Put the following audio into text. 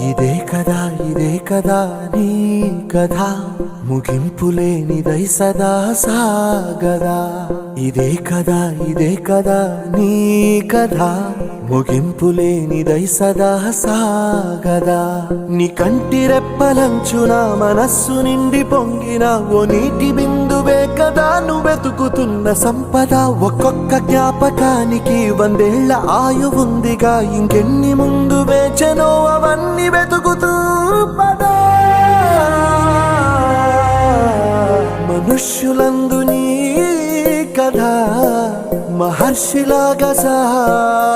ఇదే కదా నీ కథ, ముగింపులేనిదై సదా సాగదా. ఇదే కదా నీ కథ, ముగింపులేనిదై సదా సాగదా. నీ కంటి రెప్పలంచున మనస్సు నిండి పొంగిన ఓ నీటి బిందువే కదా నువ్వెతుకుతున్న సంపద. ఒక్కొక్క జ్ఞాపకానికి 100 ఏళ్ల ఆయువుందిగా, ఇంకెన్ని ముందు వేచనో అవన్నీ వెతుకుతూ పదా. మనుష్యులందు నీ కథ మహర్షిలాగా సాగదా.